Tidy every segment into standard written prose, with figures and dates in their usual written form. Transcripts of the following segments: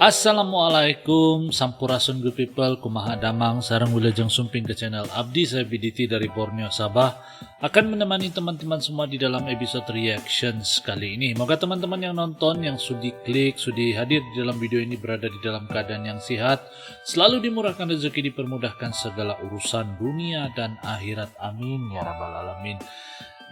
Assalamualaikum, sampurasun good people, kumaha damang, sarang wilajeng sumping ke channel Abdi, saya BDT dari Borneo, Sabah, akan menemani teman-teman semua di dalam episode reactions kali ini. Moga teman-teman yang nonton, yang sudi klik, sudi hadir di dalam video ini berada di dalam keadaan yang sehat, selalu dimurahkan rezeki, dipermudahkan segala urusan dunia dan akhirat, amin ya rabbal alamin.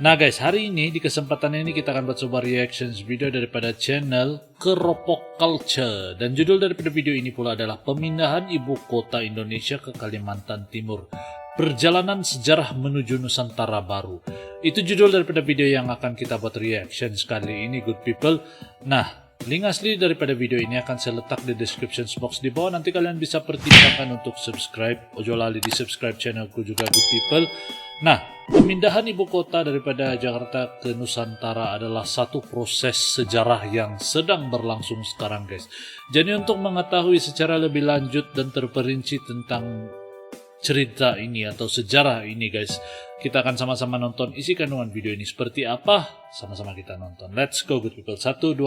Nah guys, hari ini di kesempatan ini kita akan buat sebuah reactions video daripada channel Keropok Culture. Dan judul daripada video ini pula adalah Pemindahan Ibu Kota Indonesia ke Kalimantan Timur, Perjalanan Sejarah Menuju Nusantara Baru. Itu judul daripada video yang akan kita buat reactions kali ini good people. Nah, link asli daripada video ini akan saya letak di description box di bawah. Nanti kalian bisa pertimbangkan untuk subscribe. Ojo lali di subscribe channelku juga good people. Nah, pemindahan ibu kota daripada Jakarta ke Nusantara adalah satu proses sejarah yang sedang berlangsung sekarang guys. Jadi untuk mengetahui secara lebih lanjut dan terperinci tentang cerita ini atau sejarah ini guys, kita akan sama-sama nonton isi kandungan video ini seperti apa. Sama-sama kita nonton. Let's go good people. 1, 2.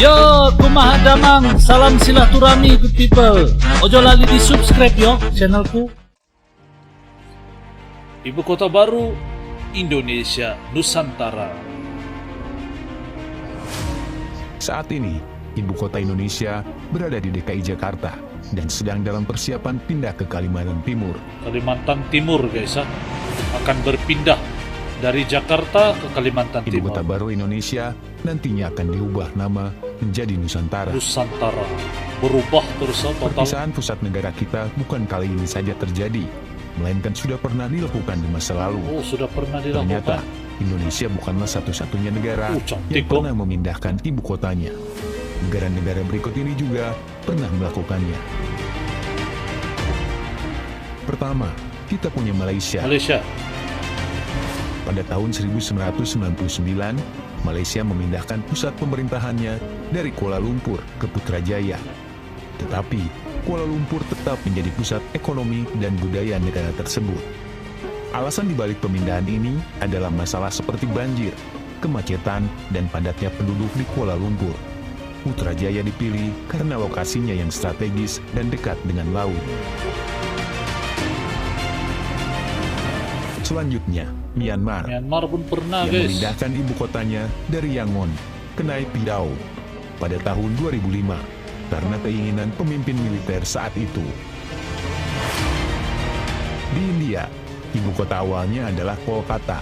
Yo, kumaha damang, salam silaturahmi good people. Ojo lali di subscribe yo channelku. Ibu kota baru Indonesia Nusantara. Saat ini, ibu kota Indonesia berada di DKI Jakarta dan sedang dalam persiapan pindah ke Kalimantan Timur. Kalimantan Timur guys, akan berpindah dari Jakarta ke Kalimantan Timur. Ibu kota baru Indonesia nantinya akan diubah nama menjadi Nusantara. Nusantara berubah terus total. Perpisahan pusat negara kita bukan kali ini saja terjadi, melainkan sudah pernah dilakukan di masa lalu. Oh, sudah pernah dilakukan. Ternyata Indonesia bukanlah satu-satunya negara yang pernah memindahkan ibu kotanya. Negara-negara berikut ini juga pernah melakukannya. Pertama, kita punya Malaysia. Pada tahun 1999, Malaysia memindahkan pusat pemerintahannya dari Kuala Lumpur ke Putrajaya. Tetapi, Kuala Lumpur tetap menjadi pusat ekonomi dan budaya negara tersebut. Alasan dibalik pemindahan ini adalah masalah seperti banjir, kemacetan, dan padatnya penduduk di Kuala Lumpur. Putrajaya dipilih karena lokasinya yang strategis dan dekat dengan laut. Selanjutnya, Myanmar. Myanmar pun pernah yang guys memindahkan ibu kotanya dari Yangon ke Naypyidaw pada tahun 2005 karena keinginan pemimpin militer saat itu. Di India, ibu kota awalnya adalah Kolkata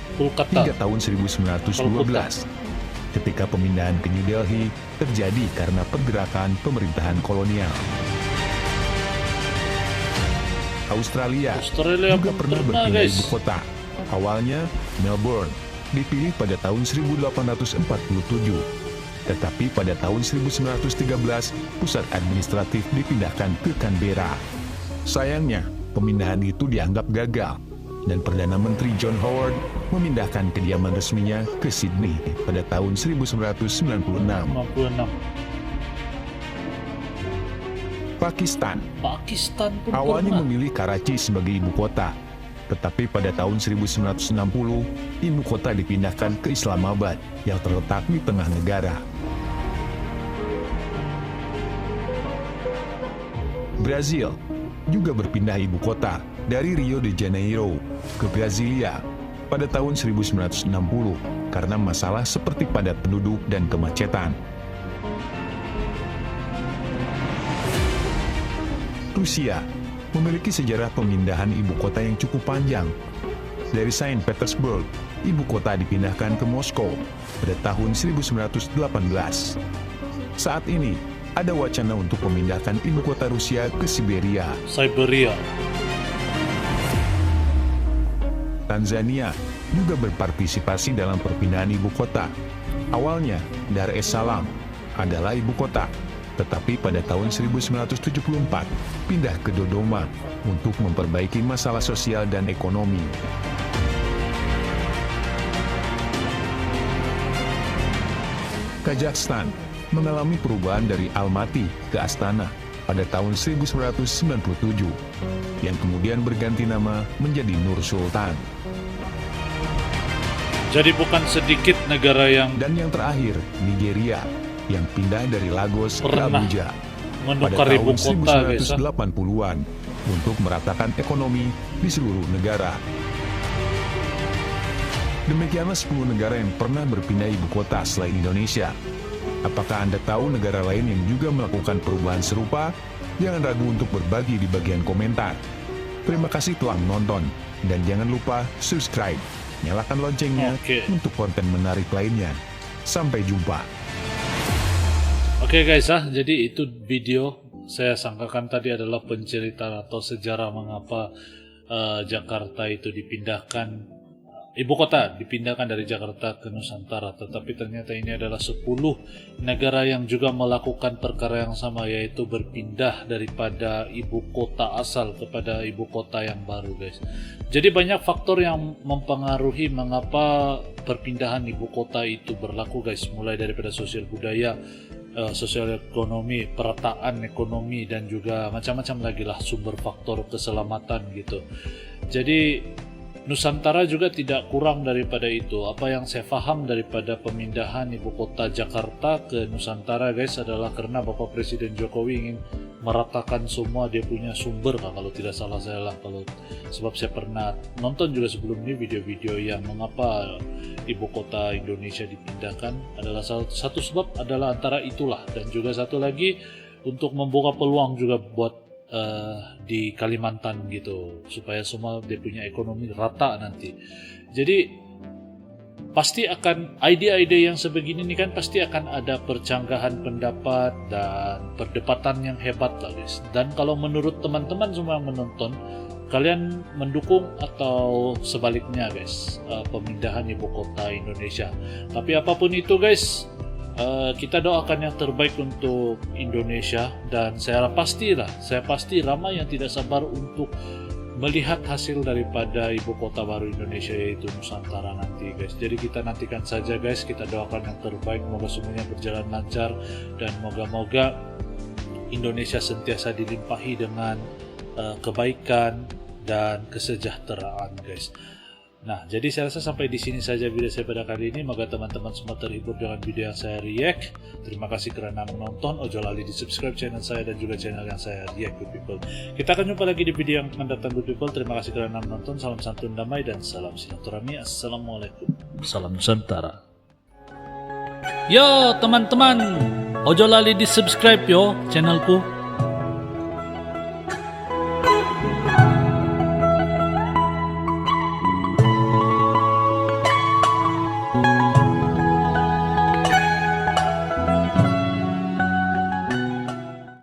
hingga tahun 1912. Ketika pemindahan ke New Delhi terjadi karena pergerakan pemerintahan kolonial. Australia juga pernah berpindah ibu kota. Awalnya Melbourne dipilih pada tahun 1847, tetapi pada tahun 1913 pusat administratif dipindahkan ke Canberra. Sayangnya, pemindahan itu dianggap gagal dan Perdana Menteri John Howard memindahkan kediaman resminya ke Sydney pada tahun 1996. Pakistan pun awalnya pernah. memilih Karachi sebagai ibu kota, tetapi pada tahun 1960, ibu kota dipindahkan ke Islamabad yang terletak di tengah negara. Brazil juga berpindah ibu kota dari Rio de Janeiro ke Brasilia pada tahun 1960 karena masalah seperti padat penduduk dan kemacetan. Rusia memiliki sejarah pemindahan ibu kota yang cukup panjang. Dari Saint Petersburg, ibu kota dipindahkan ke Moskow pada tahun 1918. Saat ini, ada wacana untuk memindahkan ibu kota Rusia ke Siberia. Tanzania juga berpartisipasi dalam perpindahan ibu kota. Awalnya, Dar es Salaam adalah ibu kota, tetapi pada tahun 1974 pindah ke Dodoma untuk memperbaiki masalah sosial dan ekonomi. Kazakhstan mengalami perubahan dari Almaty ke Astana pada tahun 1997, yang kemudian berganti nama menjadi Nur Sultan. Jadi bukan sedikit negara yang Dan yang terakhir, Nigeria, yang pindah dari Lagos ke Pernah Abuja menukar pada ibu tahun kota, guys. 1980-an untuk meratakan ekonomi di seluruh negara. Demikianlah 10 negara yang pernah berpindah ibu kota selain Indonesia. Apakah Anda tahu negara lain yang juga melakukan perubahan serupa? Jangan ragu untuk berbagi di bagian komentar. Terima kasih telah menonton, dan jangan lupa subscribe, nyalakan loncengnya Oke. untuk konten menarik lainnya. Sampai jumpa. Oke guys, jadi itu video saya sangkakan tadi adalah penceritaan atau sejarah mengapa Jakarta itu dipindahkan, ibu kota dipindahkan dari Jakarta ke Nusantara. Tetapi ternyata ini adalah 10 negara yang juga melakukan perkara yang sama, yaitu berpindah daripada ibu kota asal kepada ibu kota yang baru, guys. Jadi banyak faktor yang mempengaruhi mengapa perpindahan ibu kota itu berlaku, guys. Mulai daripada sosial budaya, sosial ekonomi, perataan ekonomi, dan juga macam-macam lagi lah sumber faktor keselamatan gitu. Jadi Nusantara juga tidak kurang daripada itu. Apa yang saya paham daripada pemindahan ibu kota Jakarta ke Nusantara, guys, adalah karena Bapak Presiden Jokowi ingin meratakan semua dia punya sumber, kalau tidak salah saya lah. Sebab saya pernah nonton juga sebelum ini video-video yang mengapa ibu kota Indonesia dipindahkan, adalah satu sebab adalah antara itulah, dan juga satu lagi untuk membuka peluang juga buat di Kalimantan gitu, supaya semua dia punya ekonomi rata nanti. Jadi pasti akan ide-ide yang sebegini ini kan pasti akan ada percanggahan pendapat dan perdebatan yang hebat lah, guys. Dan kalau menurut teman-teman semua yang menonton, kalian mendukung atau sebaliknya, guys, pemindahan ibu kota Indonesia. Tapi apapun itu, guys, kita doakan yang terbaik untuk Indonesia, dan saya pasti ramai yang tidak sabar untuk melihat hasil daripada ibu kota baru Indonesia, yaitu Nusantara nanti, guys. Jadi kita nantikan saja, guys, kita doakan yang terbaik, moga semuanya berjalan lancar, dan moga-moga Indonesia sentiasa dilimpahi dengan kebaikan dan kesejahteraan, guys. Nah, jadi saya rasa sampai di sini saja video saya pada kali ini. Moga teman-teman semua terhibur dengan video yang saya react. Terima kasih karena menonton. Ojo lali di subscribe channel saya dan juga channel yang saya react, good people. Kita akan jumpa lagi di video yang akan datang, good people. Terima kasih karena menonton. Salam santun, damai, dan salam silaturahmi. Assalamualaikum. Salam Nusantara. Yo teman-teman, ojo lali di subscribe yo channelku.